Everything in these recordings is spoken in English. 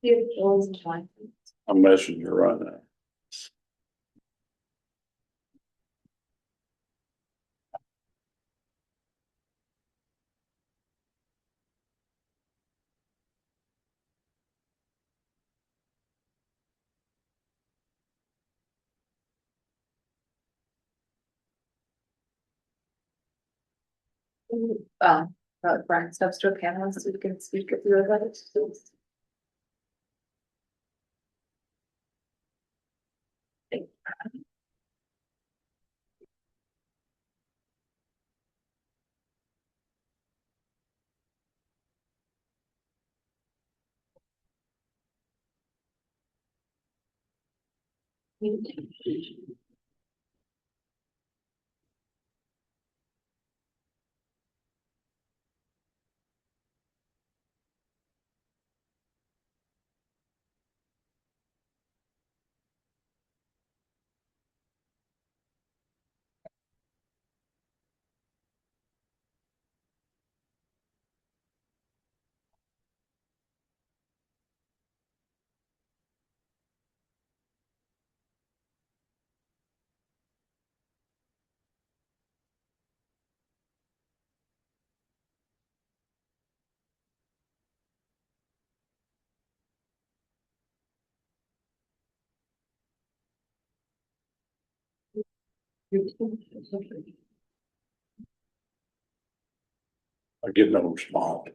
I'm messaging you right now. Brian steps to a panel so we can speak at your level. I get no response.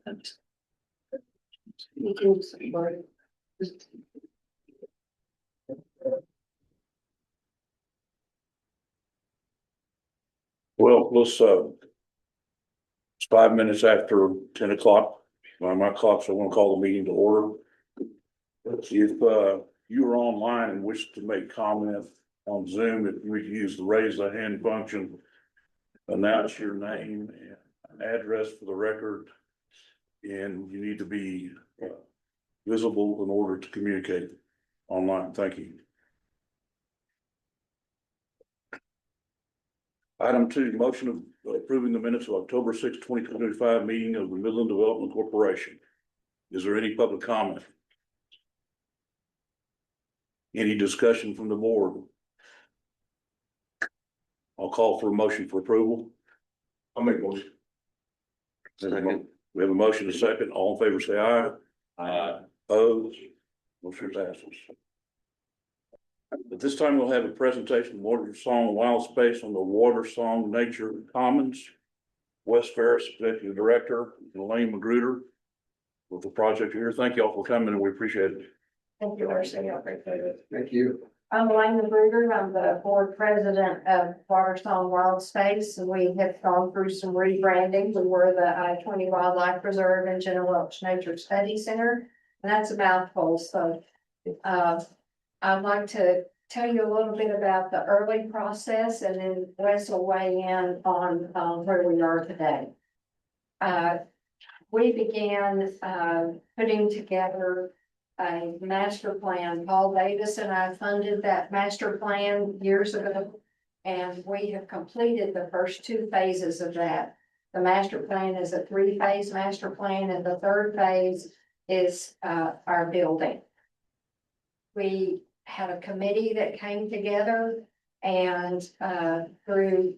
Well, let's, it's 5 minutes after 10 o'clock. By my clock, so I want to call the meeting to order. If, you are online and wish to make comment on Zoom, if we use the raise the hand function, announce your name and address for the record. And you need to be visible in order to communicate online. Thank you. Item 2, motion of approving the minutes of October 6, 2025 meeting of the Midland Development Corporation. Is there any public comment? Any discussion from the board? I'll call for a motion for approval. I'll make motion. Second. We have a motion to second. All in favor, say aye. Aye. Opposed? Motion passes. At this time, we'll have a presentation of Water Song Wild Space on the Water Song Nature Commons. Wes Ferris, Executive Director, and Elaine Magruder with the project here. Thank you all for coming and we appreciate it. Thank you, Darcy. I appreciate it. Thank you. I'm Elaine Magruder. I'm the board president of Water Song Wild Space. We have gone through some rebranding. We were the I-20 Wildlife Reserve and Jenna Welch Nature Study Center, and that's a mouthful. So I'd like to tell you a little bit about the early process, and then Wes will weigh in on where we are today. We began putting together a master plan. Paul Davis and I funded that master plan years ago, and we have completed the first 2 phases of that. The master plan is a 3-phase master plan, and the 3rd phase is our building. We had a committee that came together, and through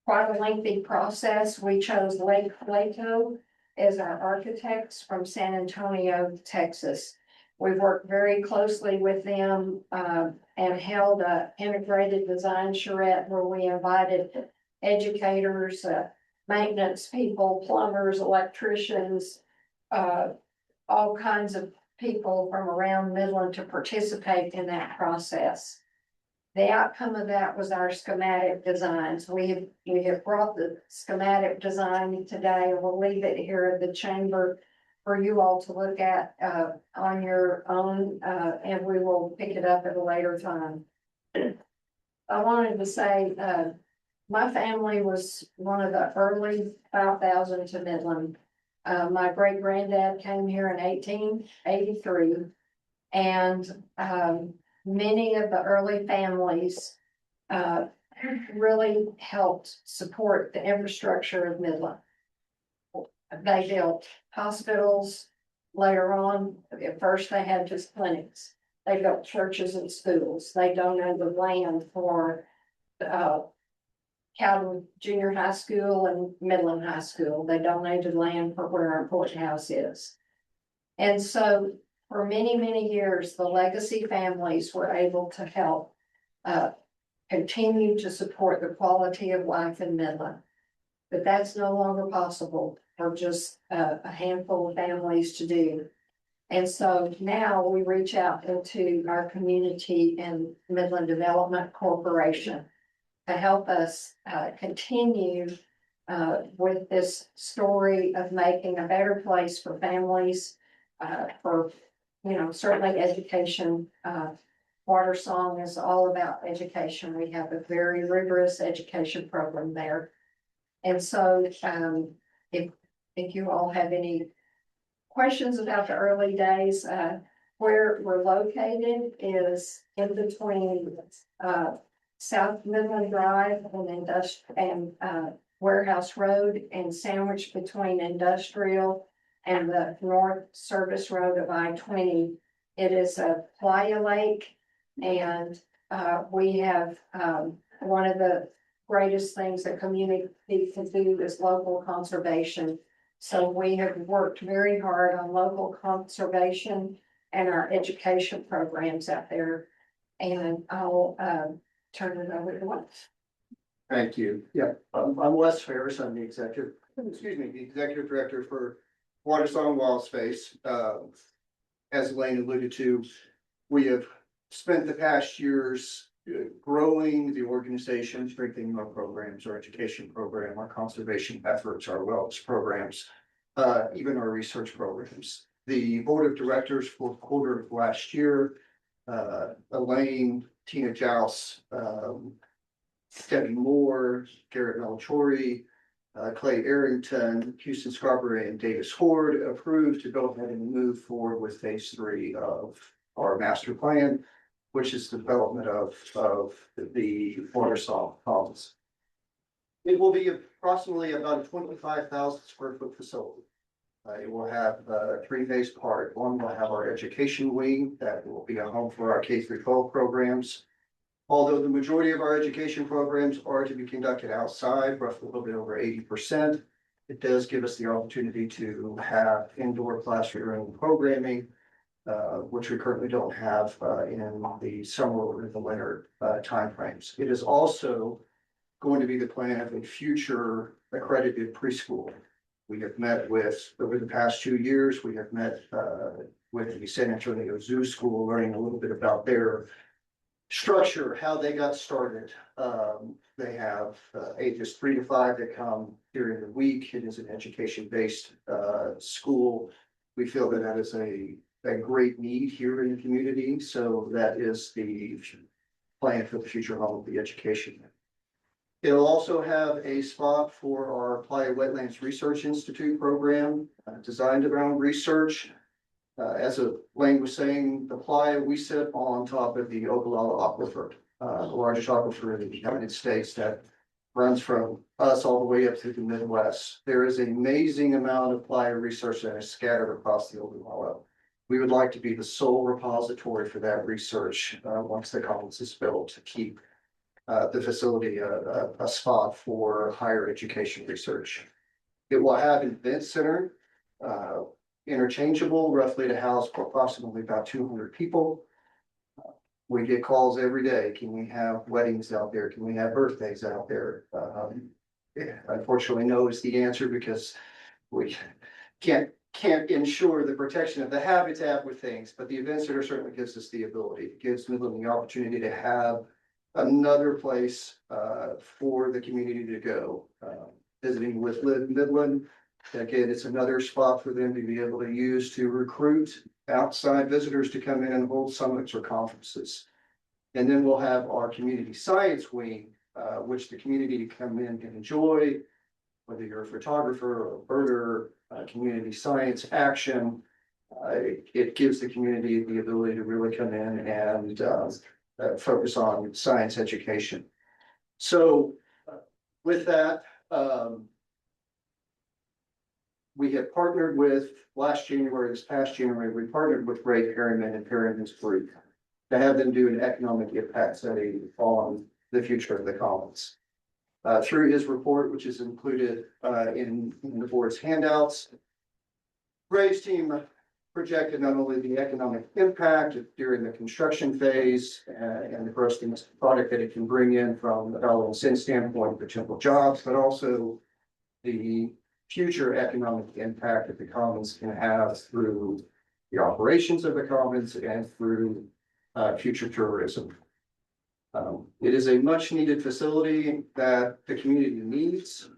quite a lengthy process, we chose Lake Plato as our architects from San Antonio, Texas. We worked very closely with them and held an integrated design charrette where we invited educators, maintenance people, plumbers, electricians, all kinds of people from around Midland to participate in that process. The outcome of that was our schematic designs. We have brought the schematic design today, and we'll leave it here at the chamber for you all to look at on your own, and we will pick it up at a later time. I wanted to say my family was one of the early 5,000 to Midland. My great granddad came here in 1883, and many of the early families really helped support the infrastructure of Midland. They built hospitals, later on, at first they had just clinics. They built churches and schools. They donated land for, Calvin Junior High School and Midland High School. They donated land for where our courthouse is. And so for many, many years, the legacy families were able to help continue to support the quality of life in Midland. But that's no longer possible for just a handful of families to do. And so now we reach out into our community and Midland Development Corporation to help us continue with this story of making a better place for families, for, certainly education. Water Song is all about education. We have a very rigorous education program there. And so if you all have any questions about the early days, where we're located is in between South Midland Drive and Warehouse Road, and sandwiched between Industrial and the North Service Road of I-20. It is a playa lake, and we have one of the greatest things that community can do is local conservation. So we have worked very hard on local conservation and our education programs out there. And I'll turn it over to Wes. Thank you. Yeah, I'm Wes Ferris. I'm the executive director for Water Song Wild Space. As Elaine alluded to, we have spent the past years growing the organization, strengthening our programs, our education program, our conservation efforts, our wellness programs, even our research programs. The board of directors for quarter of last year, Elaine, Tina Jouse, Debbie Moore, Garrett Melchori, Clay Arrington, Houston Scarborough, and Davis Ford approved to go ahead and move forward with phase 3 of our master plan, which is the development of the Water Song Commons. It will be approximately about a 25,000 square foot facility. It will have a 3-phase part. One will have our education wing that will be a home for our K-12 programs. Although the majority of our education programs are to be conducted outside, roughly a little bit over 80%, it does give us the opportunity to have indoor classroom programming, which we currently don't have in the summer or in the winter timeframes. It is also going to be the plan of a future accredited preschool. We have met with, over the past 2 years, we have met with the San Antonio Zoo School, learning a little bit about their structure, how they got started. They have ages 3 to 5 that come during the week. It is an education-based school. We feel that that is a great need here in the community. So that is the plan for the future home of the education. It'll also have a spot for our Playa Wetlands Research Institute program, designed around research. As Elaine was saying, the playa, we sit on top of the Ogallala Aquifer, the largest aquifer in the United States that runs from us all the way up through the Midwest. There is an amazing amount of playa research that is scattered across the Ogallala. We would like to be the sole repository for that research once the commons is built, to keep the facility a spot for higher education research. It will have an event center, interchangeable, roughly to house approximately about 200 people. We get calls every day. Can we have weddings out there? Can we have birthdays out there? Unfortunately, no is the answer, because we can't ensure the protection of the habitat with things, but the event center certainly gives us the ability. It gives Midland the opportunity to have another place for the community to go. Visiting with Midland, again, it's another spot for them to be able to use to recruit outside visitors to come in and hold summits or conferences. And then we'll have our community science wing, which the community can come in and enjoy, whether you're a photographer or a birder, community science action. It gives the community the ability to really come in and focus on science education. So with that, we have partnered with, this past January, we partnered with Ray Perryman and Perryman's Group to have them do an economic impact study on the future of the commons. Through his report, which is included in the board's handouts, Ray's team projected not only the economic impact during the construction phase and the gross domestic product that it can bring in from a dollar and cent standpoint, potential jobs, but also the future economic impact that the commons can have through the operations of the commons and through future tourism. It is a much needed facility that the community needs.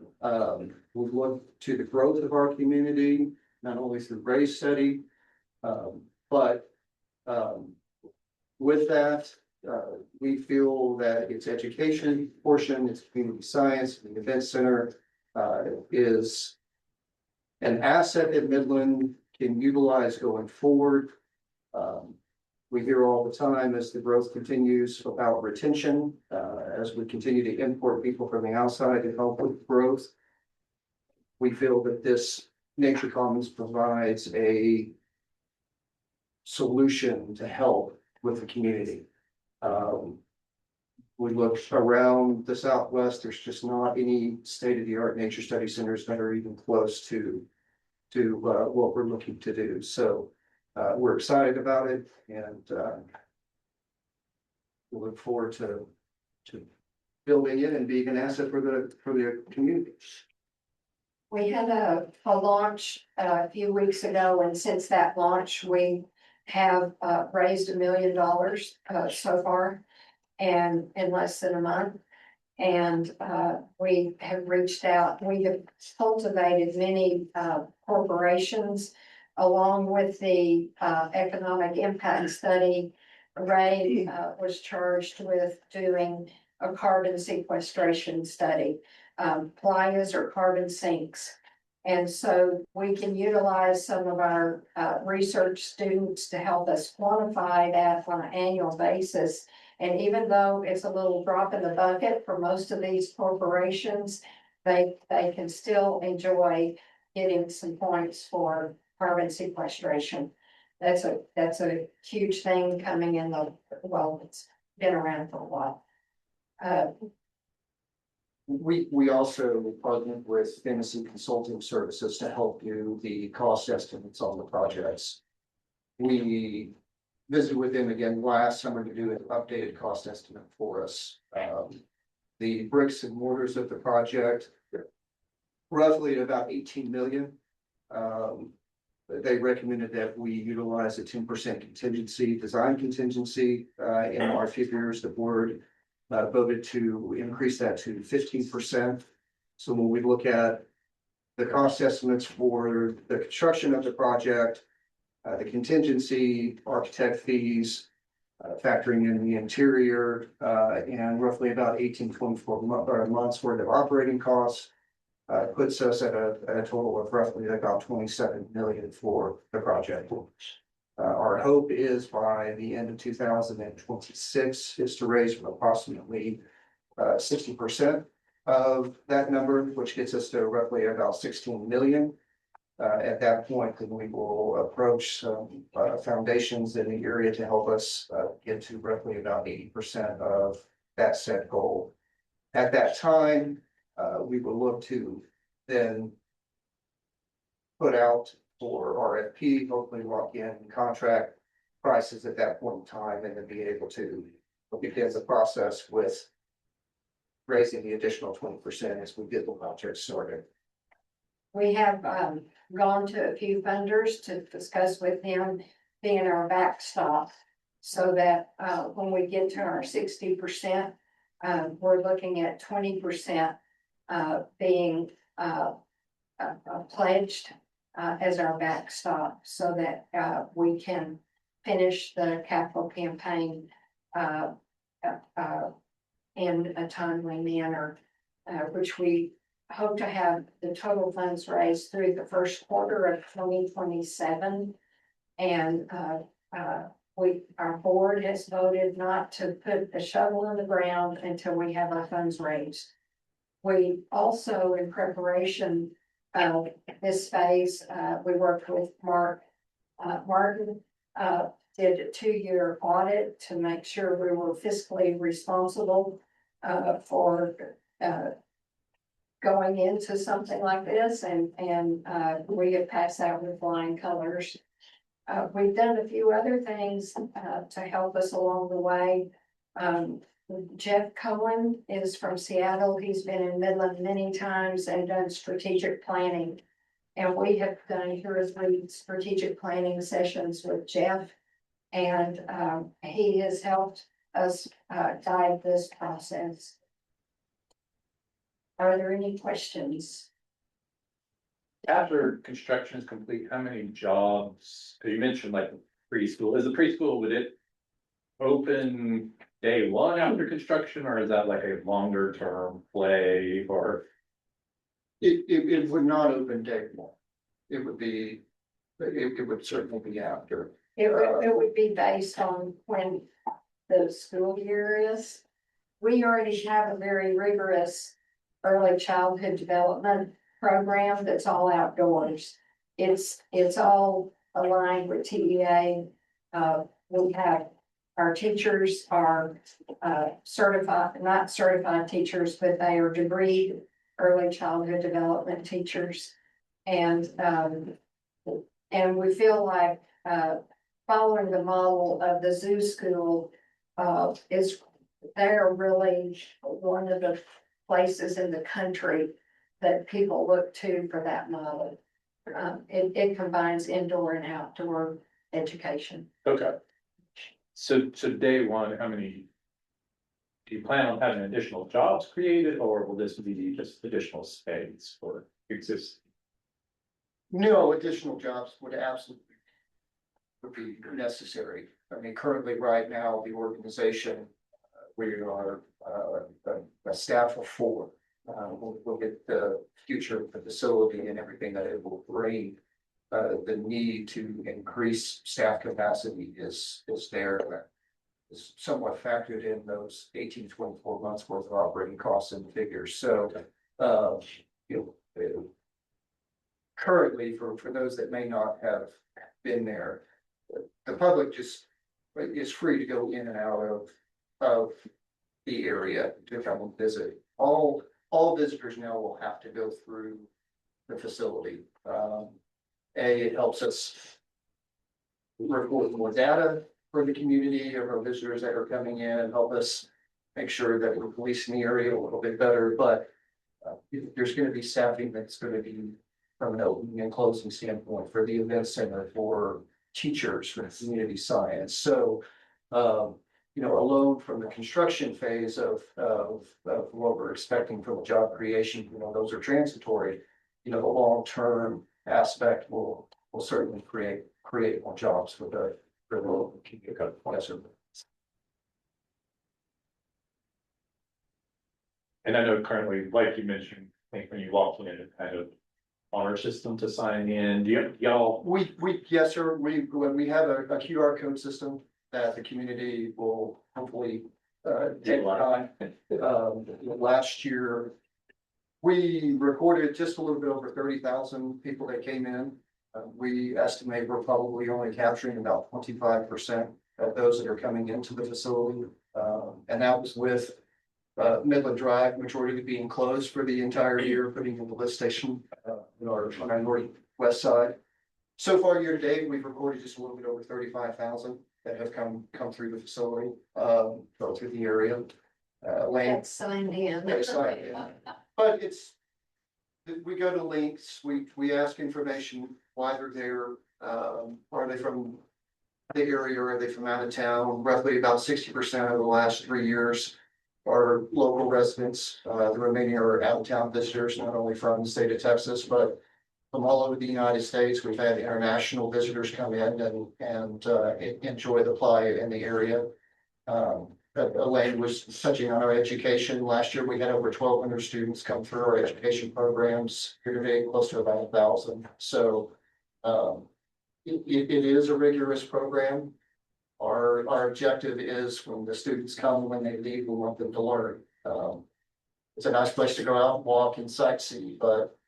We've looked to the growth of our community, not only through Ray's study, but with that, we feel that its education portion, its community science, the event center is an asset that Midland can utilize going forward. We hear all the time as the growth continues about retention, as we continue to import people from the outside to help with growth. We feel that this Nature Commons provides a solution to help with the community. We look around the Southwest, there's just not any state-of-the-art nature study centers that are even close to what we're looking to do. So we're excited about it, and we look forward to building it and being an asset for the community. We had a launch a few weeks ago, and since that launch, we have raised $1 million so far, and in less than a month. And we have reached out, we have cultivated many corporations along with the economic impact study. Ray was charged with doing a carbon sequestration study, playas or carbon sinks. And so we can utilize some of our research students to help us quantify that on an annual basis. And even though it's a little drop in the bucket for most of these corporations, they can still enjoy getting some points for carbon sequestration. That's a huge thing coming in it's been around for a while. We also partnered with Fantasy Consulting Services to help do the cost estimates on the projects. We visited with them again last summer to do an updated cost estimate for us. The bricks and mortars of the project, roughly at about 18 million. They recommended that we utilize a 10% contingency, design contingency in our figures. The board voted to increase that to 15%. So when we look at the cost estimates for the construction of the project, the contingency, architect fees, factoring in the interior, and roughly about 24 months worth of operating costs, puts us at a total of roughly about 27 million for the project. Our hope is by the end of 2026 is to raise approximately 60% of that number, which gets us to roughly about 16 million. At that point, then we will approach some foundations in the area to help us get to roughly about 80% of that set goal. At that time, we will look to then put out for RFP, hopefully lock in contract prices at that point in time, and then be able to begin the process with raising the additional 20% as we get the project started. We have gone to a few funders to discuss with them being our backstop, so that when we get to our 60%, we're looking at 20% being pledged as our backstop, so that we can finish the capital campaign in a timely manner, which we hope to have the total funds raised through the first quarter of 2027. And our board has voted not to put the shovel in the ground until we have our funds raised. We also, in preparation this phase. We worked with Martin, did a 2-year audit to make sure we were fiscally responsible, for, going into something like this, and we have passed that with flying colors. We've done a few other things, to help us along the way. Jeff Cohen is from Seattle. He's been in Midland many times and done strategic planning. And we have done 2 or 3 strategic planning sessions with Jeff. And he has helped us guide this process. Are there any questions? After construction is complete, how many jobs, 'cause you mentioned like preschool, is the preschool, would it open day one after construction, or is that like a longer term play, or? It would not open day one. It would be, it would certainly be after. It would be based on when the school year is. We already have a very rigorous early childhood development program that's all outdoors. It's all aligned with TEA. We have, our teachers are certified, not certified teachers, but they are degreed early childhood development teachers. And we feel like following the model of the zoo school is, they're really one of the places in the country that people look to for that model. It combines indoor and outdoor education. Okay. So day one, how many? Do you plan on having additional jobs created, or will this be just additional space for existing? No, additional jobs would absolutely would be necessary. I mean, currently, right now, the organization, we are a staff of 4. We'll get the future of the facility and everything that it will bring. The need to increase staff capacity is there. Is somewhat factored in those 18 to 24 months worth of operating costs and figures. So, you know, currently, for those that may not have been there, the public just is free to go in and out of the area to come and visit. All visitors now will have to go through the facility. It helps us report more data for the community of our visitors that are coming in, and help us make sure that we're policing the area a little bit better. But there's going to be staffing that's going to be from an opening and closing standpoint for the event center, for teachers, for community science. So, you know, alone from the construction phase of what we're expecting from a job creation, you know, those are transitory. You know, the long-term aspect will certainly create more jobs for the local community. Yes, sir. And I know currently, like you mentioned, I think when you walk in, it kind of honor system to sign in. Do y'all? Yes, sir. We have a QR code system that the community will hopefully take on. Last year, we recorded just a little bit over 30,000 people that came in. We estimate we're probably only capturing about 25% of those that are coming into the facility. And that was with Midland Drive majority being closed for the entire year, putting in the lift station on our northwest side. So far, year to date, we've recorded just a little bit over 35,000 that have come through the facility, go through the area. That's signed in. They signed in. But we go to links, we ask information, why they're there, are they from the area, or are they from out of town? Roughly about 60% of the last 3 years are local residents. The remaining are out of town visitors, not only from the state of Texas, but from all over the United States. We've had international visitors come in and enjoy the playa in the area. Elaine was touching on our education. Last year, we had over 1,200 students come through our education programs. Here today, close to about 1,000. So it is a rigorous program. Our objective is when the students come, when they leave, we want them to learn. It's a nice place to go out and walk and sightsee, but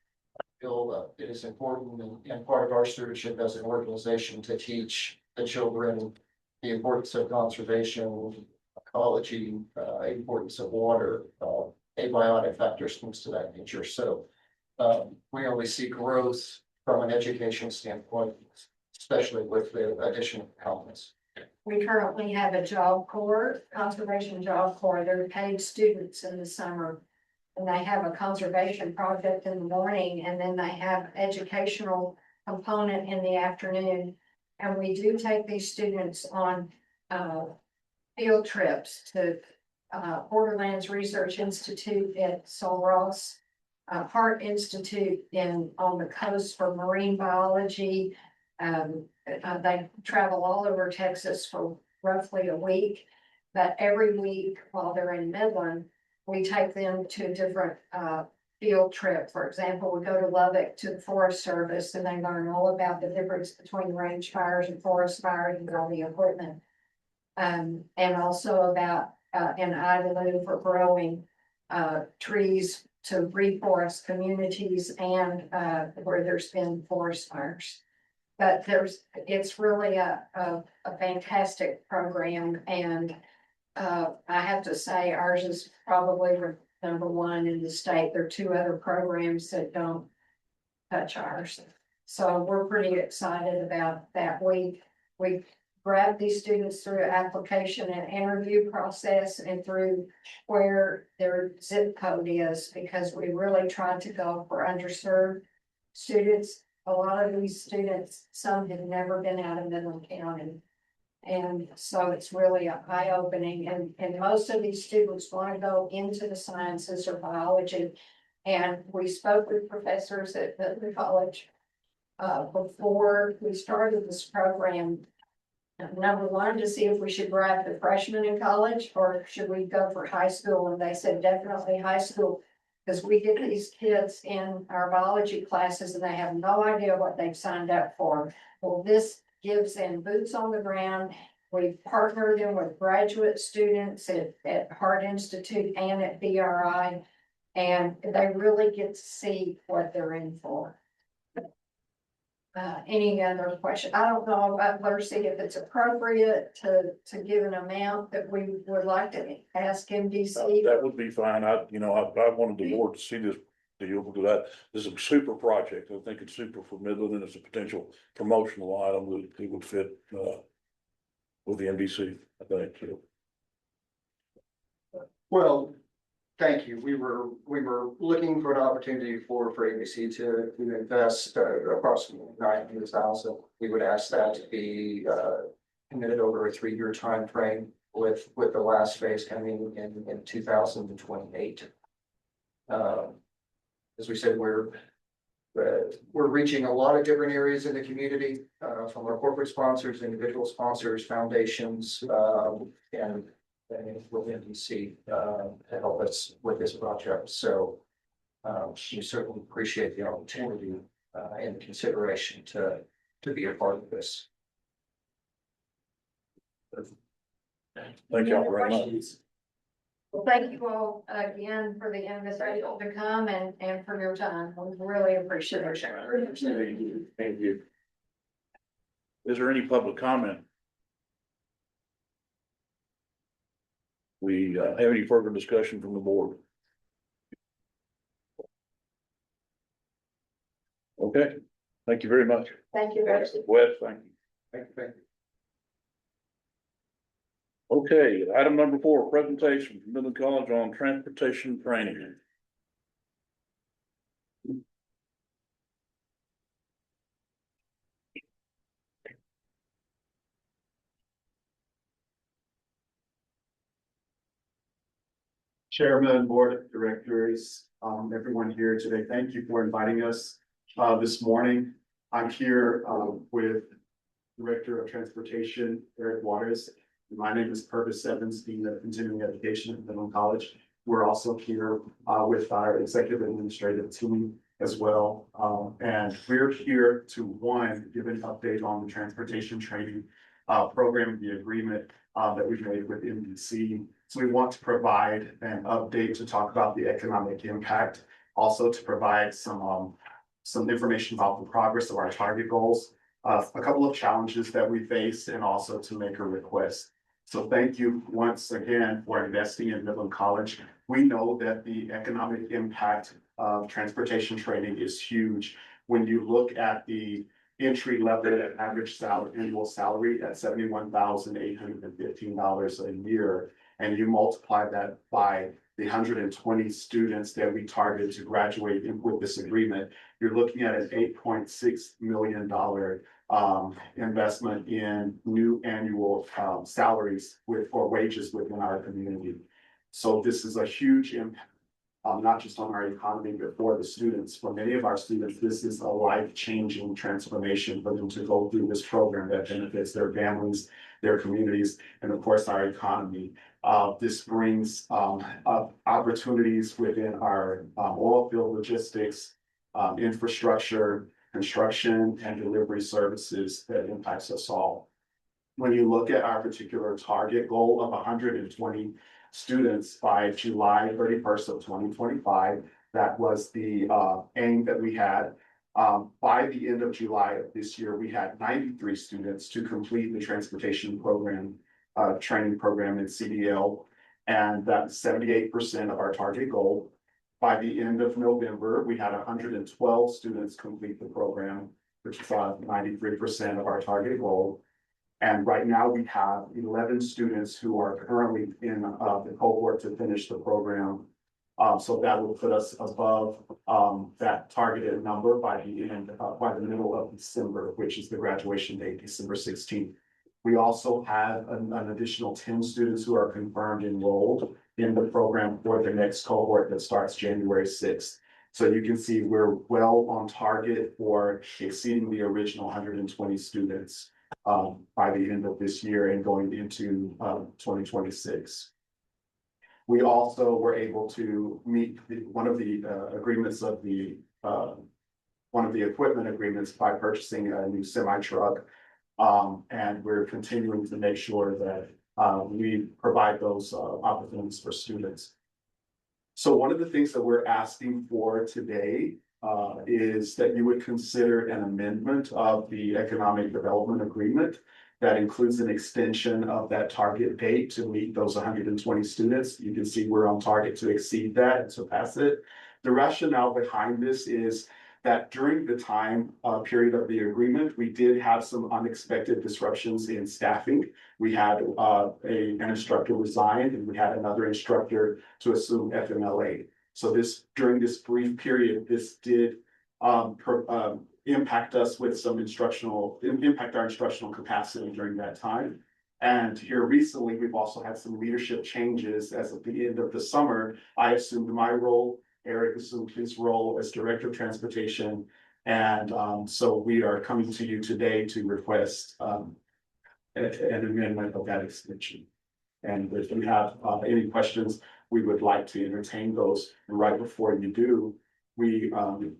feel that it is important and part of our stewardship as an organization to teach the children the importance of conservation, ecology, importance of water, abiotic factors, things to that nature. So we only see growth from an education standpoint, especially with the addition of comments. We currently have a job corps, conservation job corps. They're paid students in the summer. And they have a conservation project in the morning, and then they have educational component in the afternoon. And we do take these students on field trips to Borderlands Research Institute at Sul Ross, Hart Institute on the coast for marine biology. They travel all over Texas for roughly a week, but every week while they're in Midland, we take them to a different field trip. For example, we go to Lubbock to the Forest Service, and they learn all about the difference between range fires and forest fires and all the equipment. And also about in Idaho for growing trees to reforest communities and where there's been forest fires. But it's really a fantastic program, and I have to say ours is probably number one in the state. There are two other programs that don't touch ours. So we're pretty excited about that. We grab these students through application and interview process and through where their zip code is, because we really try to go for underserved students. A lot of these students, some have never been out of Midland County. And so it's really eye-opening, and most of these students want to go into the sciences or biology. And we spoke with professors at the college before we started this program. Number one, to see if we should grab the freshmen in college or should we go for high school, and they said definitely high school, because we get these kids in our biology classes and they have no idea what they've signed up for. Well, this gives them boots on the ground. We've partnered them with graduate students at Hart Institute and at BRI, and they really get to see what they're in for. Any other question? I don't know about Mercy, if it's appropriate to give an amount that we would like to ask MDC. That would be fine. I wanted the board to see this deal because this is a super project. I think it's super for Midland, and it's a potential promotional item that it would fit with the NBC, I think. Well, thank you. We were looking for an opportunity for ABC to invest approximately $900,000. We would ask that to be committed over a 3-year time frame, with the last phase coming in 2028. As we said, we're reaching a lot of different areas in the community, from our corporate sponsors, individual sponsors, foundations, and with NBC to help us with this project. So we certainly appreciate the opportunity and consideration to be a part of this. Thank y'all very much. Well, thank you all again for the invitation to come and for your time. We really appreciate it. Thank you. Is there any public comment? We have any further discussion from the board? Okay, thank you very much. Thank you, Darcy. Wes, thank you. Thank you. Okay, item number 4, presentation from Midland College on transportation training. Chairman, Board of Directors, everyone here today, thank you for inviting us this morning. I'm here with Director of Transportation, Eric Waters. My name is Purvis Evans, Dean of Continuing Education at Midland College. We're also here with our executive administrative team as well. And we're here to, give an update on the transportation training program, the agreement that we've made with MDC. So we want to provide an update to talk about the economic impact, also to provide some some information about the progress of our target goals, a couple of challenges that we face, and also to make a request. So thank you once again for investing in Midland College. We know that the economic impact of transportation training is huge. When you look at the entry level average salary, annual salary at $71,815 a year, and you multiply that by the 120 students that we target to graduate with this agreement, you're looking at an $8.6 million investment in new annual salaries or wages within our community. So this is a huge impact, not just on our economy, but for the students. For many of our students, this is a life-changing transformation for them to go through this program that benefits their families, their communities, and of course, our economy. This brings opportunities within our oil field logistics, infrastructure, construction, and delivery services that impacts us all. When you look at our particular target goal of 120 students by July 31st of 2025, that was the aim that we had. By the end of July of this year, we had 93 students to complete the transportation program, training program in CDL, and that's 78% of our target goal. By the end of November, we had 112 students complete the program, which is 93% of our target goal. And right now we have 11 students who are currently in the cohort to finish the program. So that will put us above that targeted number by the middle of December, which is the graduation date, December 16th. We also have an additional 10 students who are confirmed enrolled in the program for the next cohort that starts January 6th. So you can see we're well on target for exceeding the original 120 students by the end of this year and going into 2026. We also were able to meet one of the agreements of the one of the equipment agreements by purchasing a new semi truck. And we're continuing to make sure that we provide those opportunities for students. So one of the things that we're asking for today is that you would consider an amendment of the economic development agreement that includes an extension of that target date to meet those 120 students. You can see we're on target to exceed that and surpass it. The rationale behind this is that during the time period of the agreement, we did have some unexpected disruptions in staffing. We had an instructor resign, and we had another instructor to assume FMLA. So during this brief period, this did impact us with some impact our instructional capacity during that time. And here recently, we've also had some leadership changes. As of the end of the summer, I assumed my role, Eric assumed his role as Director of Transportation. And so we are coming to you today to request an amendment of that extension. And if you have any questions, we would like to entertain those. And right before you do,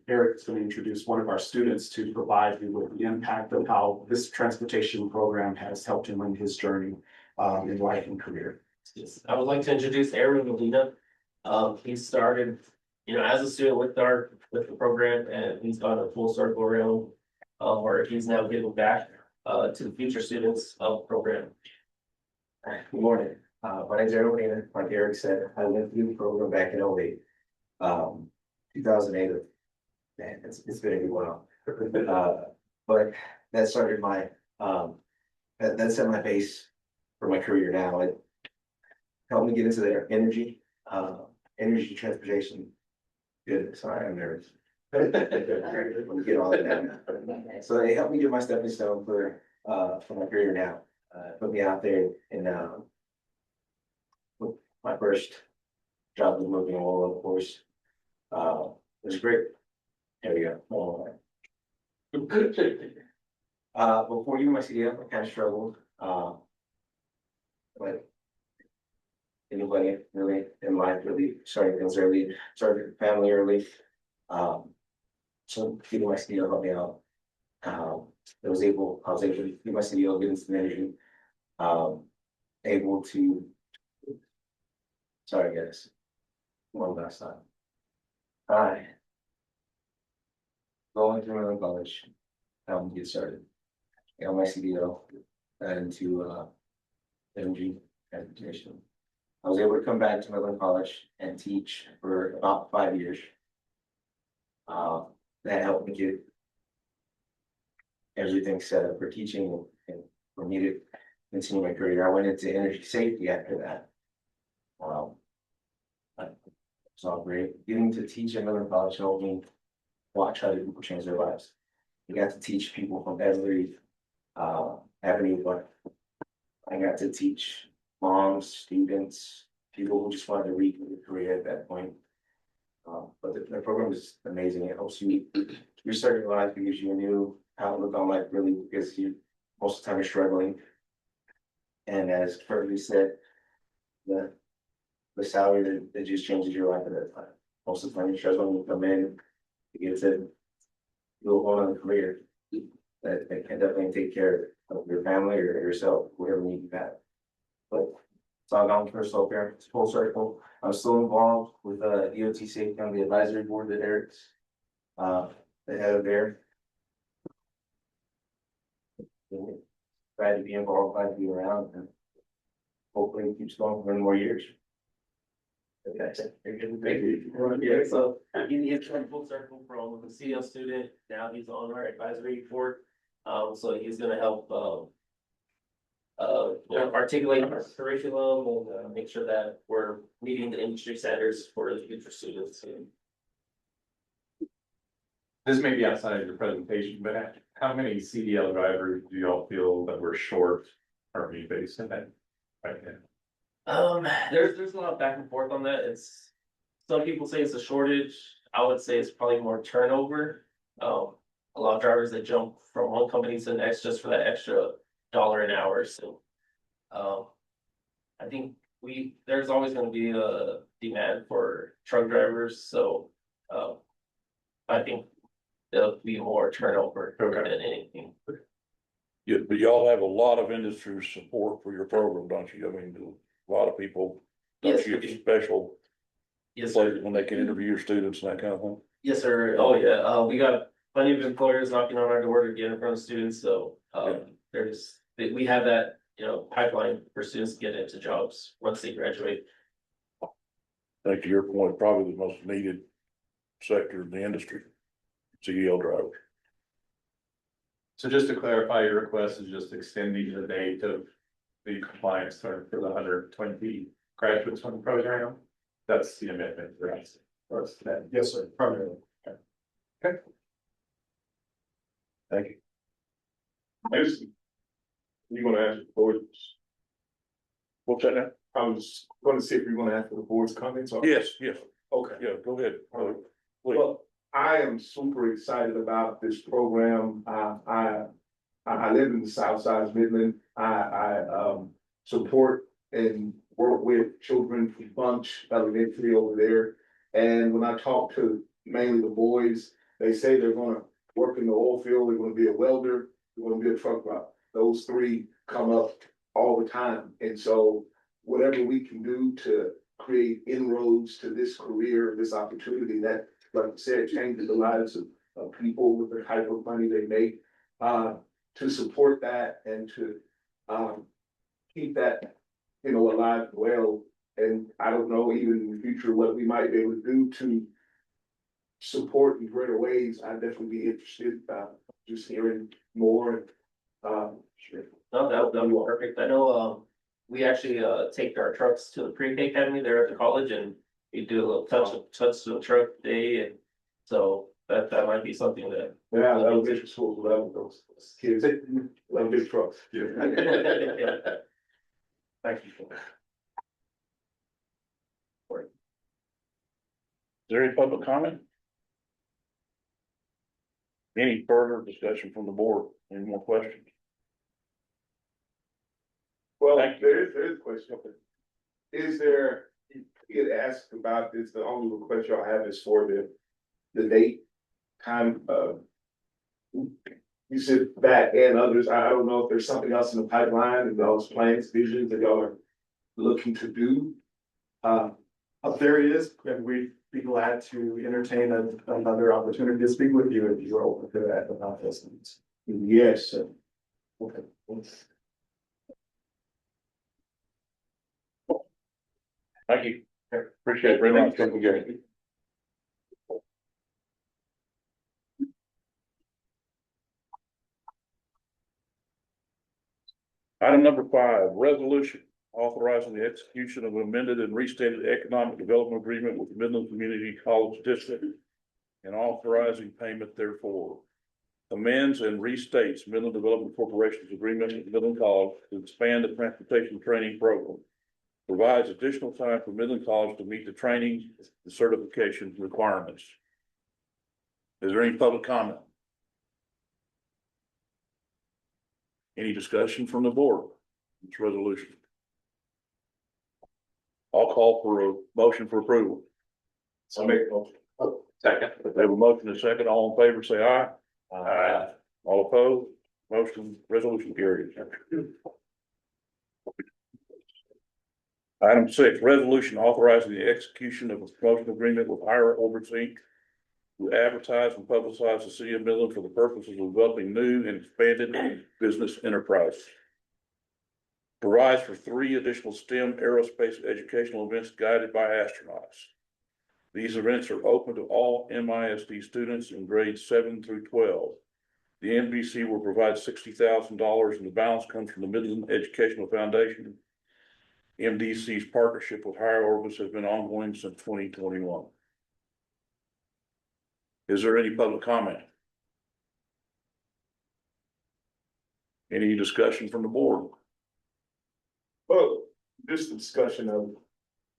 Eric is going to introduce one of our students to provide you with the impact of how this transportation program has helped him in his journey in life and career. Yes, I would like to introduce Aaron Molina. He started, as a student with the program, and he's gone a full circle around, where he's now giving back to the future students of the program. Good morning. My name is Aaron Molina. Like Eric said, I went through the program back in 08. 2008, man, it's been a good while. But that started that set my base for my career now. It helped me get into the energy transportation. Good, sorry, I'm nervous. Let me get all that down. So it helped me get my stepping stone for my career now. Put me out there and my first job was moving oil, of course. It was great. There we go. Before you my CDL, I kind of struggled. But anybody really in life really started things early, started family early. So getting my CDL helped me out. I was able to get my CDL, get into the energy. Able to, sorry guys, one last time. Hi. going through my own college, helped me get started. Got my CDL, got into energy transportation. I was able to come back to Midland College and teach for about 5 years. That helped me get everything set up for teaching and for me to continue my career. I went into energy safety after that. It's all great. Getting to teach at Midland College helped me watch other people change their lives. You got to teach people from every avenue, but I got to teach moms, students, people who just wanted to read a career at that point. But the program is amazing. It helps you restart your life, gives you a new outlook on life, really, because you most of the time you're struggling. And as Fergie said, the salary that just changes your life at that time. Most of the time you're struggling, you come in, you get to go on a career that can definitely take care of your family or yourself, whatever need you have. But it's all gone full circle. I'm still involved with DOT safety on the advisory board that Eric's the head of there. Glad to be involved, glad to be around, and hopefully it keeps going for many more years. Okay, thank you. Yeah, so he's come full circle from a CDL student, now he's on our advisory board. So he's gonna help articulate our curriculum and make sure that we're meeting the industry standards for the future students. This may be outside of your presentation, but how many CDL drivers do y'all feel that we're short currently based in that right now? There's a lot of back and forth on that. It's some people say it's a shortage. I would say it's probably more turnover. A lot of drivers that jump from one company to the next just for that extra $1 an hour. So, I think there's always going to be a demand for truck drivers. So, I think there'll be more turnover than anything. Yeah, but y'all have a lot of industry support for your program, don't you? I mean, a lot of people, don't Yes, you get special yes, places sir. when they can interview your students and that kind of thing? Yes, sir. Oh, yeah. We got plenty of employers knocking on our door to get in front of students. So, we have that, pipeline for students to get into jobs once they graduate. I think to your point, probably the most needed sector in the industry, CDL drivers. So just to clarify, your request is just extending the date of the compliance term for the 120 graduates from the program. That's the amendment, right? Yes, sir, primarily. Thank you. You gonna ask the board? What's that now? I was gonna see if you're gonna ask for the board's comments or. Yes, Okay. yeah, go ahead. Please. Well, I am super excited about this program. I live in the south side of Midland. I support and work with children from Bunch Elementary over there. And when I talk to mainly the boys, they say they're gonna work in the oil field, they're gonna be a welder, they're gonna be a truck driver. Those three come up all the time. And so whatever we can do to create inroads to this career, this opportunity that, like I said, changes the lives of people with the type of money they make, to support that and to keep that, alive and well. And I don't know, even in the future, what we might be able to do to support in greater ways. I'd definitely be interested, just hearing more. Sure. No, that'll be perfect. I know, we actually, take our trucks to the pre-K academy there at the college and we do a little touch to the truck day. And so that might be something that. Yeah, elementary schools love those kids, they love big trucks. Yeah. Thank you for that. Is there any public comment? Any further discussion from the board? Any more questions? Well, Thank there is a question. Is there, you had asked about this, the only request y'all have is for the date, time, you said that and others, I don't know if there's something else in the pipeline and those plans, visions that y'all are looking to do. There he is, and we'd be glad to entertain another opportunity to speak with you if you're open to that about this. Yes, sir. Okay. Thank you. Appreciate it very much. Thank you, Gary. Item number 5, resolution authorizing the execution of an amended and restated economic development agreement with Midland Community College District and authorizing payment therefore. Amends and restates Midland Development Corporation's agreement with Midland College to expand the transportation training program. Provides additional time for Midland College to meet the training and certification requirements. Is there any public comment? Any discussion from the board? This resolution. I'll call for a motion for approval. I'll make a motion. Second. We have a motion and a second. All in favor, say aye. Aye. All opposed? Motion, resolution carries. Item 6, resolution authorizing the execution of a promotion agreement with Higher Orbits Inc. to advertise and publicize the city of Midland for the purposes of developing new and expanded business enterprise. Provides for 3 additional STEM aerospace educational events guided by astronauts. These events are open to all MISD students in grades 7 through 12. The NBC will provide $60,000 and the balance comes from the Midland Educational Foundation. MDC's partnership with Higher Orbits has been ongoing since 2021. Is there any public comment? Any discussion from the board? Well, this discussion of,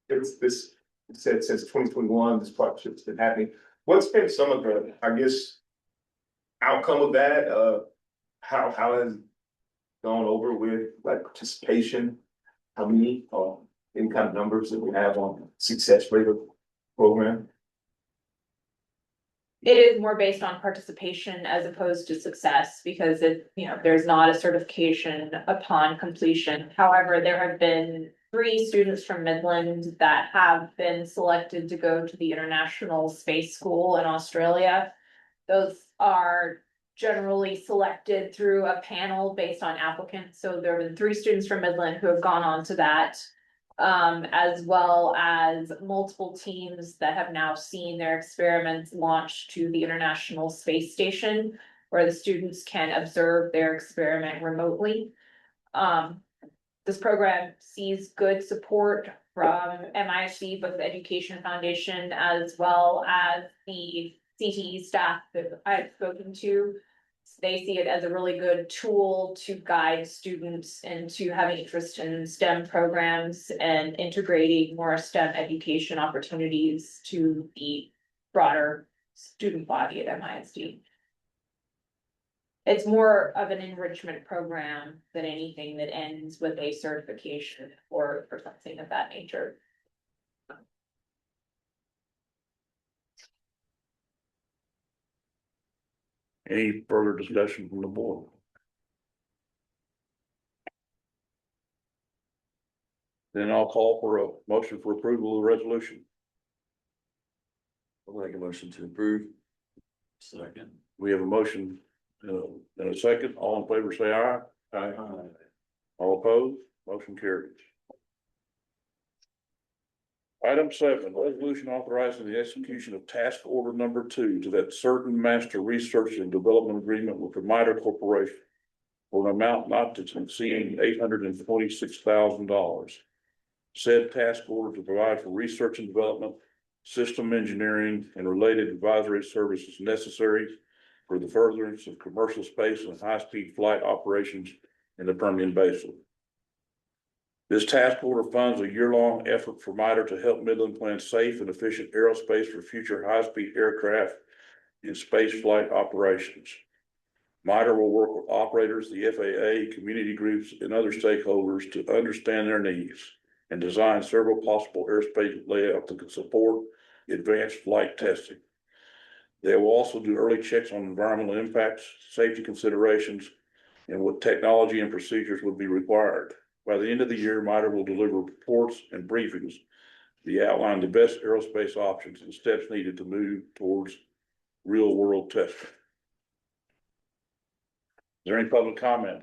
this said since 2021, this partnership's been happening. What's been some of the, I guess, outcome of that? How has gone over with like participation? How many, any kind of numbers that we have on success rate of program? It is more based on participation as opposed to success because there's not a certification upon completion. However, there have been 3 students from Midland that have been selected to go to the International Space School in Australia. Those are generally selected through a panel based on applicants. So there have been 3 students from Midland who have gone on to that. As well as multiple teams that have now seen their experiments launched to the International Space Station, where the students can observe their experiment remotely. This program sees good support from MISD, both the Education Foundation, as well as the CTE staff that I've spoken to. They see it as a really good tool to guide students into having interest in STEM programs and integrating more STEM education opportunities to the broader student body at MISD. It's more of an enrichment program than anything that ends with a certification or something of that nature. Any further discussion from the board? Then I'll call for a motion for approval of the resolution. I'll make a motion to approve. Second. We have a motion and a second. All in favor, say aye. Aye. All opposed? Motion carries. Item 7, resolution authorizing the execution of task order number 2 to that certain master research and development agreement with the MITRE Corporation for an amount not to exceed $826,000. Said task order to provide for research and development, system engineering, and related advisory services necessary for the furtherance of commercial space and high-speed flight operations in the Permian Basin. This task order funds a year-long effort for MITRE to help Midland plan safe and efficient aerospace for future high-speed aircraft and space flight operations. MITRE will work with operators, the FAA, community groups, and other stakeholders to understand their needs and design several possible airspace layouts that can support advanced flight testing. They will also do early checks on environmental impacts, safety considerations, and what technology and procedures would be required. By the end of the year, MITRE will deliver reports and briefings The outline the best aerospace options and steps needed to move towards real world testing. Is there any public comment?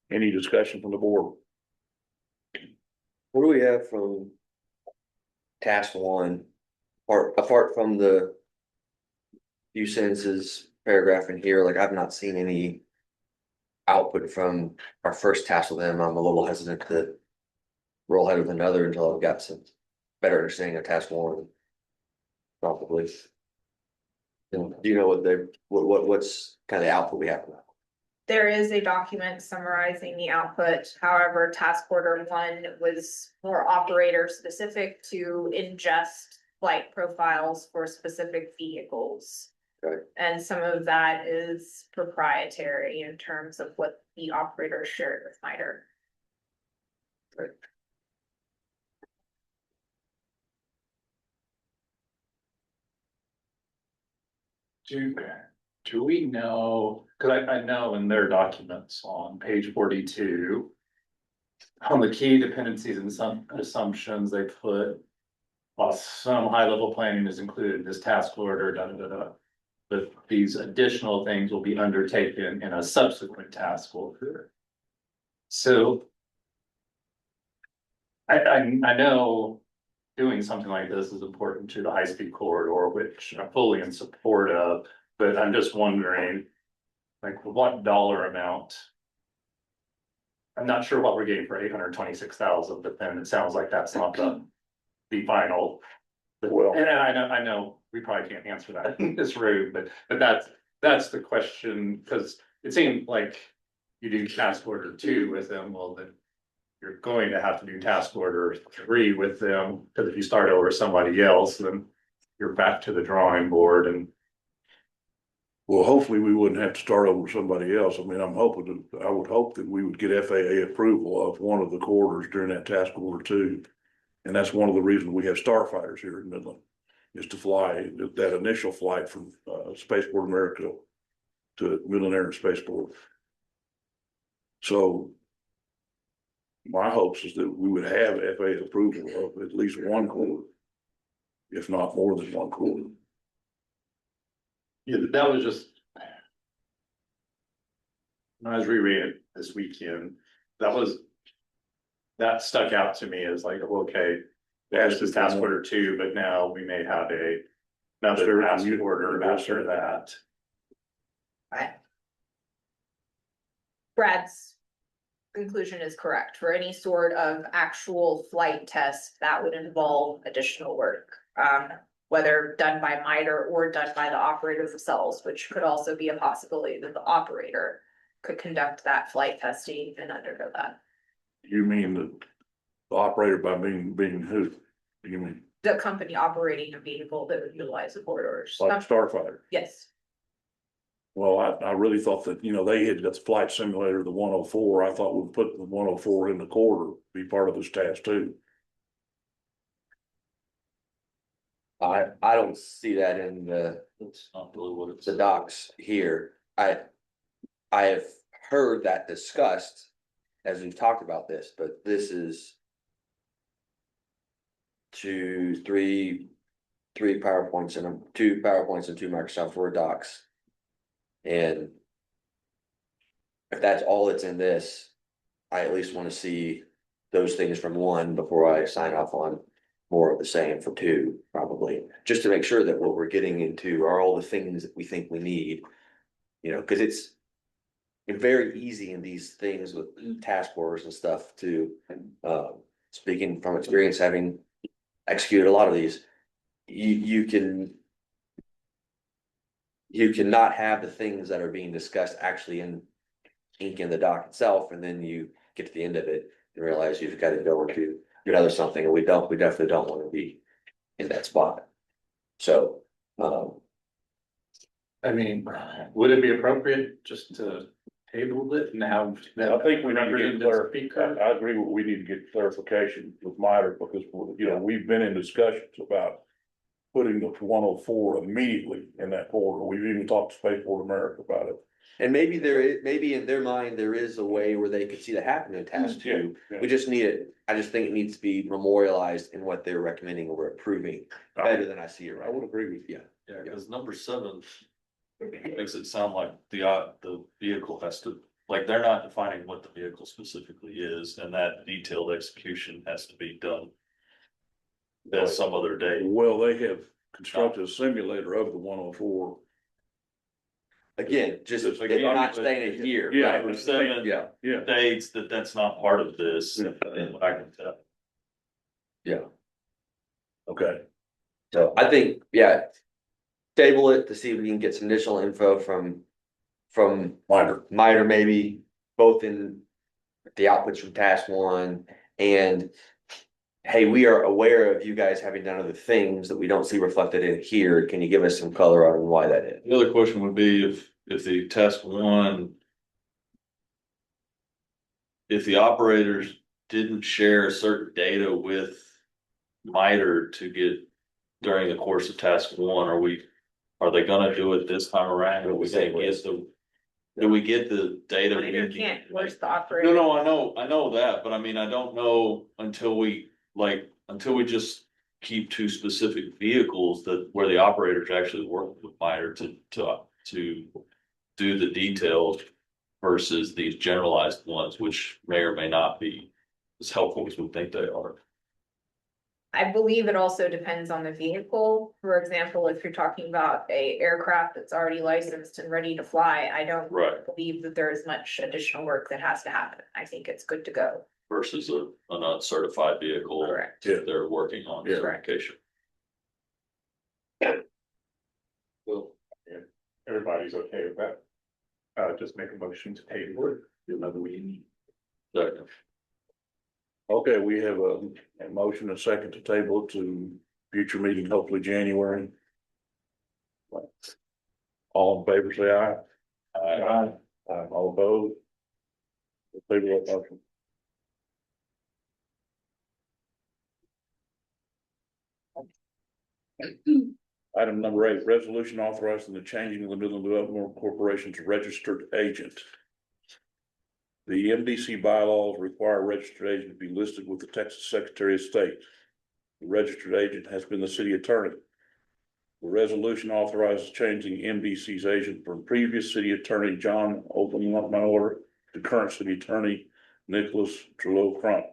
Any discussion from the board? What do we have from task one, or apart from the few sentences, paragraph in here, like I've not seen any output from our first task with them. I'm a little hesitant to roll ahead with another until I've got some better understanding of task one. Probably. Do you know what's kind of the output we have from that? There is a document summarizing the output. However, task order one was more operator specific to ingest flight profiles for specific vehicles. Okay. And some of that is proprietary in terms of what the operator shared with MITRE. Do we know, cause I know in their documents on page 42. On the key dependencies and some assumptions they put. While some high level planning is included in this task order, da, da, da, da. But these additional things will be undertaken in a subsequent task order. So. I know doing something like this is important to the high speed corridor, which I'm fully in support of, but I'm just wondering. Like what dollar amount? I'm not sure what we're getting for 826,000, but then it sounds like that's not the final. Well- And I know we probably can't answer that in this room, but that's the question, because it seemed like. You do task order 2 with them, well then. You're going to have to do task order 3 with them, because if you start over somebody else, then. You're back to the drawing board and. Well, hopefully we wouldn't have to start over somebody else. I mean, I would hope that we would get FAA approval of one of the corridors during that task order 2. And that's one of the reasons we have starfighters here in Midland, is to fly that initial flight from Spaceport America to Midland Air and Spaceport. So my hopes is that we would have FAA approval of at least one corridor, if not more than one corridor. Yeah, that was just. When I was rereading it this weekend, that stuck out to me as like, okay, this is task order 2, but now we may have another task order after that. Brad's conclusion is correct. For any sort of actual flight test, that would involve additional work. Whether done by MITRE or done by the operators themselves, which could also be a possibility that the operator could conduct that flight testing and undergo that. You mean the operator by being who? Do you mean? The company operating a vehicle that would utilize the corridors. Like Starfighter? Yes, Well, I really thought that, they had got the flight simulator, the 104. I thought we'd put the 104 in the corridor, be part of this task too. I don't see that in the docs here. I have heard that discussed as we've talked about this, but this is 2 PowerPoints and 2 Microsoft Word docs. And if that's all that's in this, I at least want to see those things from 1 before I sign off on more of the same for 2, probably, just to make sure that what we're getting into are all the things that we think we need. Because it's very easy in these things with task orders and stuff to, speaking from experience, having executed a lot of these, you cannot have the things that are being discussed actually in ink in the doc itself, and then you get to the end of it and realize you've got to go into another something, and we definitely don't want to be in that spot. So, I mean, would it be appropriate just to table it and have? I think we need to get speaker? I agree, we need to get clarification with MITRE, because, we've been in discussions about putting the 104 immediately in that corridor. We've even talked to Spaceport America about it. And maybe there is, maybe in their mind, there is a way where they could see that happening in task two. Yeah. We just need it, I just think it needs to be memorialized in what they're recommending or approving better than I see it I right. would agree with you. Yeah, because number 7 makes it sound like the vehicle has to, like, they're not defining what the vehicle specifically is, and that detailed execution has to be done at some other day. Well, they have constructed a simulator of the 104. Again, just, Just they're again, not but- staying it here. Yeah. right? Number 7 Yeah, Yeah. states that that's not part of this, Yeah. and I can tell. yeah. Okay. So I think, yeah. Table it to see if we can get some additional info from Miter maybe, both in the outputs from task one and. Hey, we are aware of you guys having done other things that we don't see reflected in here. Can you give us some color on why that is? The other question would be if the task one. If the operators didn't share certain data with MITRE to get during the course of task one, are they gonna do it this time around? Do we get the data? Monitor can't force the No, operator. no, I know that, but I mean, I don't know until we just keep to specific vehicles that where the operators actually work with MITRE to do the details versus these generalized ones, which may or may not be as helpful as we think they are. I believe it also depends on the vehicle. For example, if you're talking about a aircraft that's already licensed and ready to fly, I don't Right. believe that there is much additional work that has to happen. I think it's good to go. Versus an uncertified vehicle. Correct. Yeah. They're working on Yeah. certification. Well, yeah, everybody's okay with that. Just make a motion to table it, do another meeting. Second. Okay, we have a motion, a second to table to future meeting, hopefully January. All in favor, say aye. Aye. All opposed? Table that motion. Item number 8, resolution authorizing the changing of the Midland Development Corporation's registered agent. The MDC bylaws require a registered agent to be listed with the Texas Secretary of State. The registered agent has been the city attorney. The resolution authorizes changing MDC's agent from previous city attorney John Openmiller to current city attorney Nicholas Trello Crump.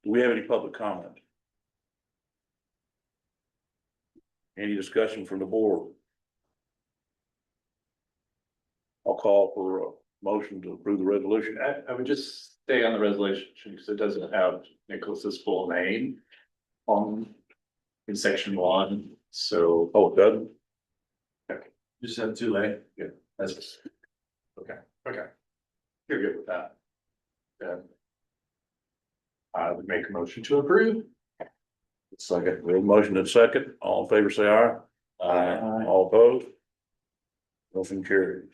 Do we have any public comment? Any discussion from the board? I'll call for a motion to approve the resolution. I would just stay on the resolution because it doesn't have Nicholas's full name in section 1, so. Oh, it doesn't? Just have too late. Yeah, that's. Okay. You're good with that. Then. I would make a motion to approve. Second. We have a motion and second. All in favor, say aye. Aye. All opposed? Motion carried.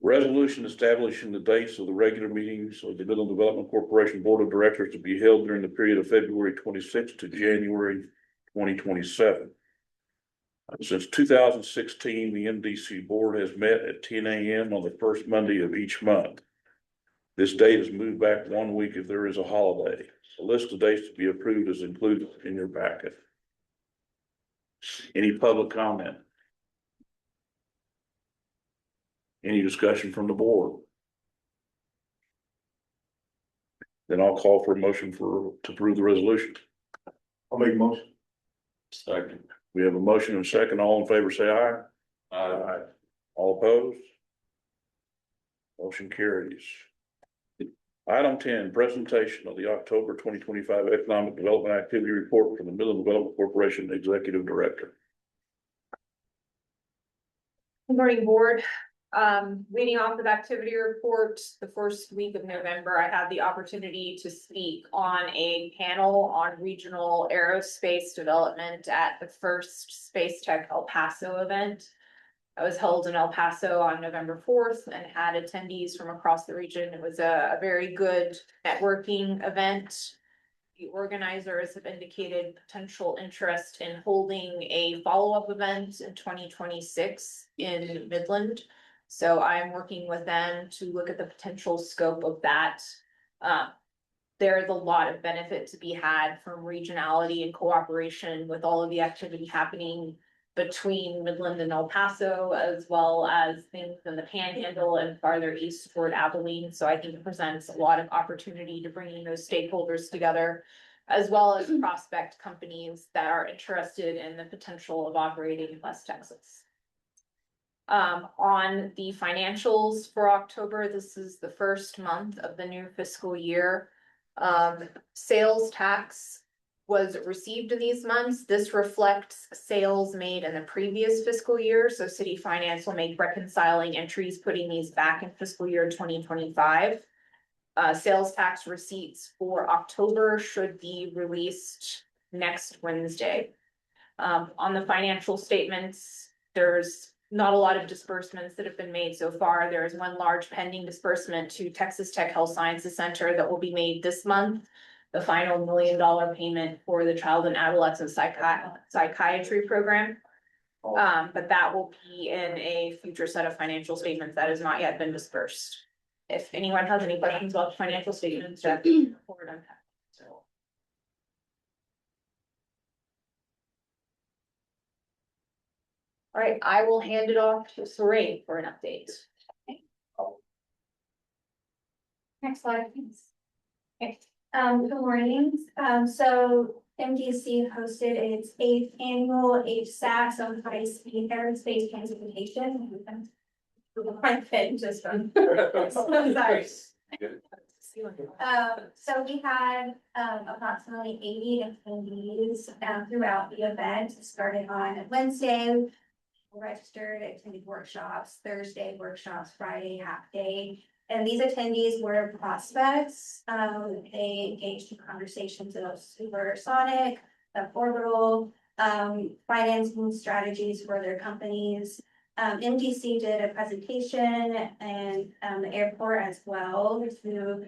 Resolution establishing the dates of the regular meetings of the Midland Development Corporation Board of Directors to be held during the period of February 26th to January 2027. Since 2016, the MDC board has met at 10 a.m. on the first Monday of each month. This date is moved back 1 week if there is a holiday. A list of dates to be approved is included in your packet. Any public comment? Any discussion from the board? Then I'll call for a motion to approve the resolution. I'll make a motion. Second. We have a motion and a second. All in favor, say aye. Aye. All opposed? Motion carries. Item 10, presentation of the October 2025 Economic Development Activity Report from the Midland Development Corporation Executive Director. Good morning, board. Leading off with activity report, the first week of November, I had the opportunity to speak on a panel on regional aerospace development at the first Space Tech El Paso event. That was held in El Paso on November 4th and had attendees from across the region. It was a very good networking event. the organizers have indicated potential interest in holding a follow-up event in 2026 in Midland. So I'm working with them to look at the potential scope of that. There's a lot of benefit to be had from regionality and cooperation with all of the activity happening between Midland and El Paso, as well as things in the Panhandle and farther east toward Abilene. So I think it presents a lot of opportunity to bringing those stakeholders together, as well as prospect companies that are interested in the potential of operating in West Texas. On the financials for October, this is the first month of the new fiscal year. Sales tax was received in these months. This reflects sales made in the previous fiscal year, so city finance will make reconciling entries, putting these back in fiscal year 2025. Sales tax receipts for October should be released next Wednesday. On the financial statements, there's not a lot of disbursements that have been made so far. There is one large pending disbursement to Texas Tech Health Sciences Center that will be made this month. The final $1 million payment for the child and adolescent psychiatry program. But that will be in a future set of financial statements that has not yet been dispersed. If anyone has any questions about the financial statements, Jeff, forward on that. So. All right, I will hand it off to Saray for an update. Next slide, please. Okay. Good morning. So MDC hosted its 8th annual HSAT, so high speed aerospace transportation. Sorry. So we had approximately 80 attendees throughout the event. It started on Wednesday, registered, attended workshops, Thursday workshops, Friday half day. And these attendees were prospects. They engaged in conversations of supersonic, orbital, financing strategies for their companies. MDC did a presentation and the airport as well to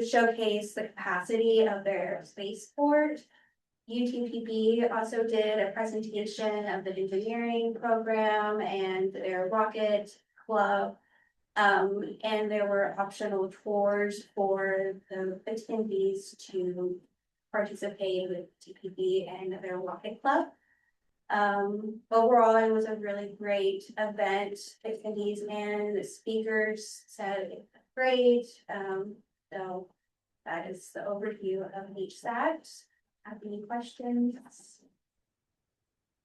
showcase the capacity of their spaceport. UTPB also did a presentation of the engineering program and their rocket club. And there were optional tours for the attendees to participate with TPB and their rocket club. Overall, it was a really great event. Attendees and speakers said it was great. So that is the overview of HSAT. Have any questions?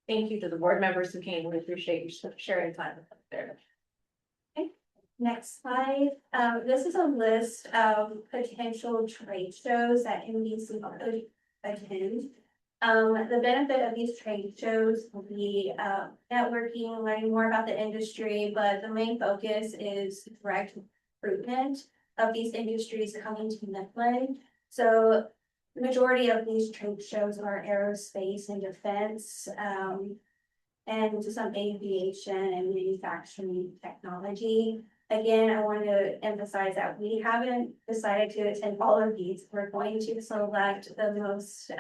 Thank you to the board members who came. We appreciate you sharing time with us there. Next slide. This is a list of potential trade shows that MDC could attend. The benefit of these trade shows will be networking, learning more about the industry, but the main focus is direct recruitment of these industries coming to Midland. So the majority of these trade shows are aerospace and defense, and some aviation and manufacturing technology. Again, I want to emphasize that we haven't decided to attend all of these. We're going to select the most,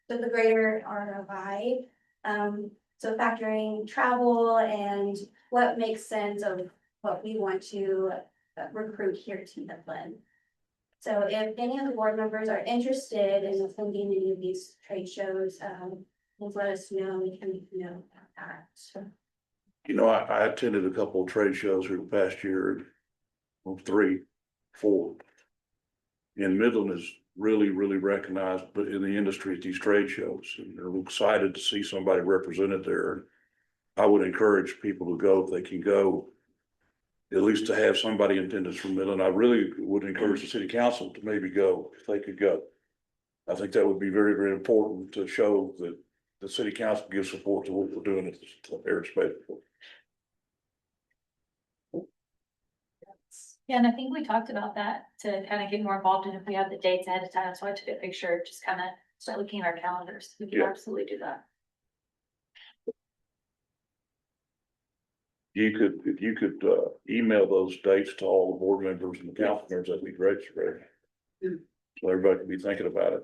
the greater ROI. So factoring travel and what makes sense of what we want to recruit here to Midland. So if any of the board members are interested in attending any of these trade shows, please let us know. We can know about that. So. You know, I attended a couple of trade shows here the past year, well, 3, 4. And Midland is really, really recognized, but in the industry at these trade shows, and they're excited to see somebody represented there. I would encourage people to go if they can go, at least to have somebody in attendance from Midland. I really would encourage the city council to maybe go if they could go. I think that would be very, very important to show that the city council gives support to what we're doing at the aerospace. Yeah, and I think we talked about that to kind of get more involved in if we have the dates ahead of time. So I took a picture, just kind of start looking at our calendars. We can absolutely do that. If you could email those dates to all the board members and the council members, that'd be great, Ray. So everybody can be thinking about it.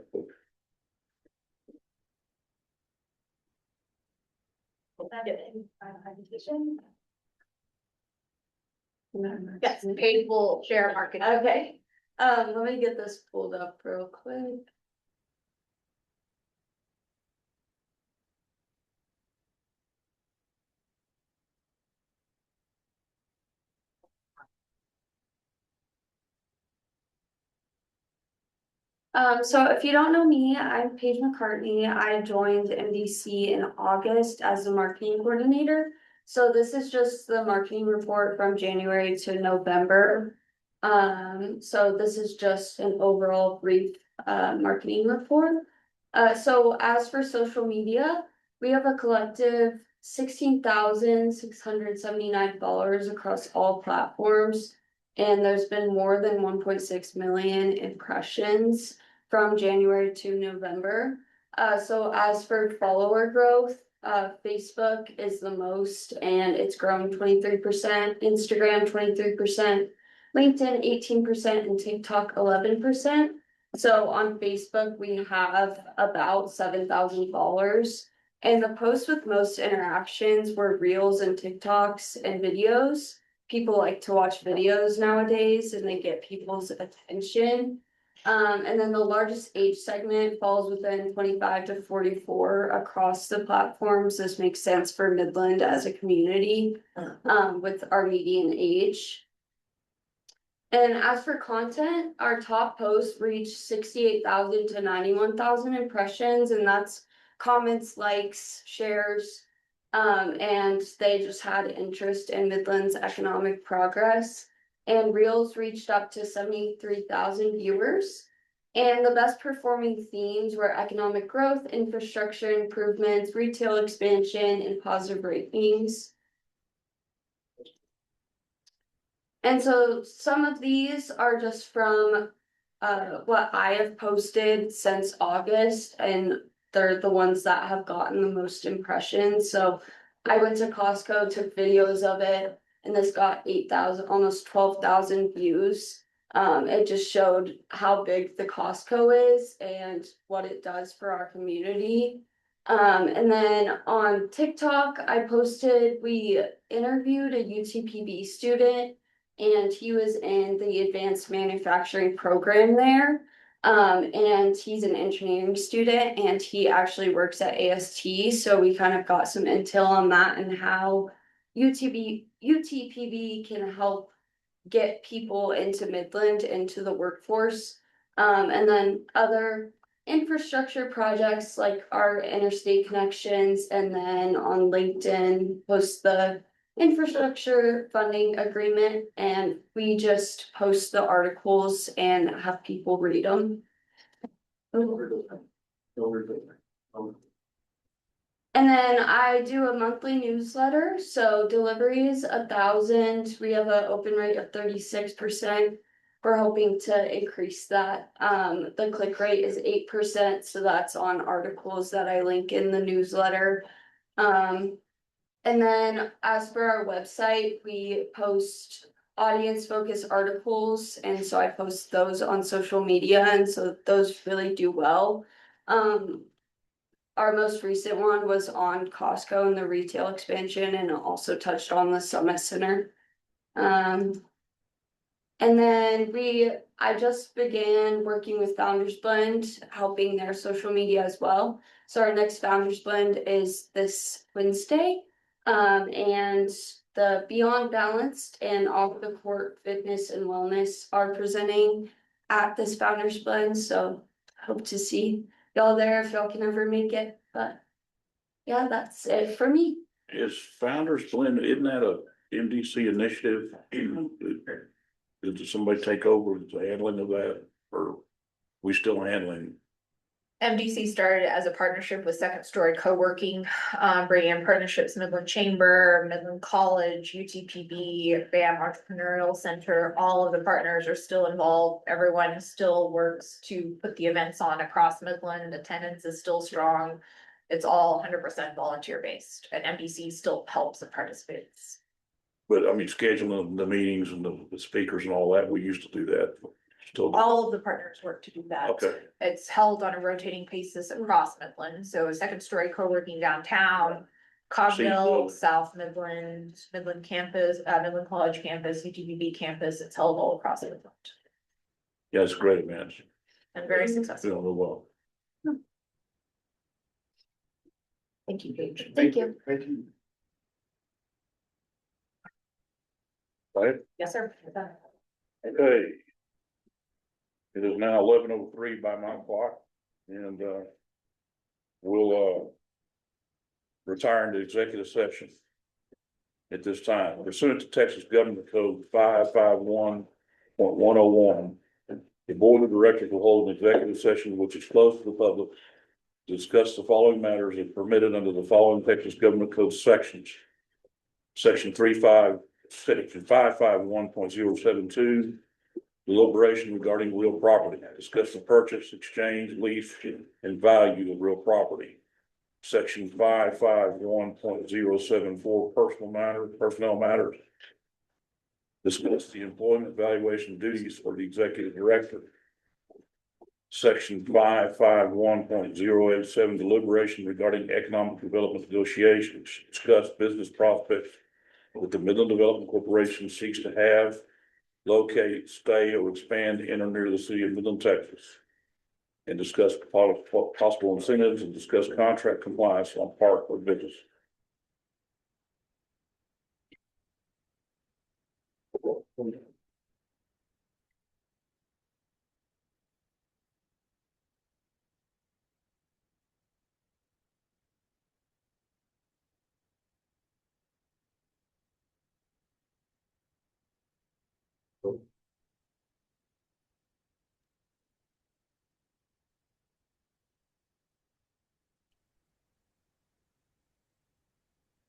Yes, paid will share marketing. Okay, let me get this pulled up real quick. So if you don't know me, I'm Paige McCartney. I joined MDC in August as the marketing coordinator. So this is just the marketing report from January to November. So this is just an overall brief marketing report. So as for social media, we have a collective 16,679 followers across all platforms. And there's been more than 1.6 million impressions from January to November. So as for follower growth, Facebook is the most and it's growing 23%, Instagram 23%, LinkedIn 18%, and TikTok 11%. So on Facebook, we have about 7,000 followers. And the posts with most interactions were Reels and TikToks and videos. People like to watch videos nowadays and they get people's attention. And then the largest age segment falls within 25 to 44 across the platforms. This makes sense for Midland as a community, with our median age. And as for content, our top posts reached 68,000 to 91,000 impressions, and that's comments, likes, shares. And they just had interest in Midland's economic progress. And Reels reached up to 73,000 viewers. And the best performing themes were economic growth, infrastructure improvements, retail expansion, and positive ratings. And so some of these are just from what I have posted since August, and they're the ones that have gotten the most impressions. So I went to Costco, took videos of it, and this got 8,000, almost 12,000 views. It just showed how big the Costco is and what it does for our community. And then on TikTok, we interviewed a UTPB student, and he was in the advanced manufacturing program there. And he's an engineering student and he actually works at AST. So we kind of got some intel on that and how UTPB can help get people into Midland, into the workforce. And then other infrastructure projects like our interstate connections, and then on LinkedIn, post the infrastructure funding agreement, and we just post the articles and have people read them. And then I do a monthly newsletter, so deliveries 1,000, we have an open rate of 36%. We're hoping to increase that. The click rate is 8%, so that's on articles that I link in the newsletter. And then as for our website, we post audience focused articles, and so I post those on social media, and so those really do well. Our most recent one was on Costco and the retail expansion, and it also touched on the Summit Center. And then I just began working with Founders Blend, helping their social media as well. So our next Founders Blend is this Wednesday. And the Beyond Balanced and Off the Court Fitness and Wellness are presenting at this Founders Blend. So hope to see y'all there if y'all can ever make it. But yeah, that's it for me. Is Founders Blend, isn't that a MDC initiative? Did somebody take over the handling of that, or we still handling? MDC started as a partnership with Second Story Co-working, bringing in partnerships, Midland Chamber, Midland College, UTPB, BAM Entrepreneurial Center. All of the partners are still involved. Everyone still works to put the events on across Midland. Attendance is still strong. It's all 100% volunteer based, and MDC still helps and participates. But I mean, scheduling the meetings and the speakers and all that, we used to do that. Still, All of the partners work to do that. okay, It's held on a rotating basis across Midland, so second story co-working downtown. Cogville, South Midland, Midland campus, Midland College campus, UTBB campus, it's held all across Midland yeah, it's great, man. and very successful. Doing real well. Thank you, Paige. Thank you. Thank you. Right? Yes, sir. Okay. It is now 11:03 by my clock, and we'll retire into executive session at this time. Pursuant to Texas Government Code 551.101, the Board of Directors will hold an executive session which is closed to the public to discuss the following matters as permitted under the following Texas Government Code sections. Section 551.072, deliberation regarding real property. Discuss the purchase, exchange, lease, and value of real property. Section 551.074, personnel matters. Discuss the employment evaluation duties for the executive director. Section 551.087, deliberation regarding economic development negotiations. Discuss business prospects that the Midland Development Corporation seeks to have, locate, stay, or expand in or near the city of Midland, Texas. And discuss possible incentives and discuss contract compliance on part of business.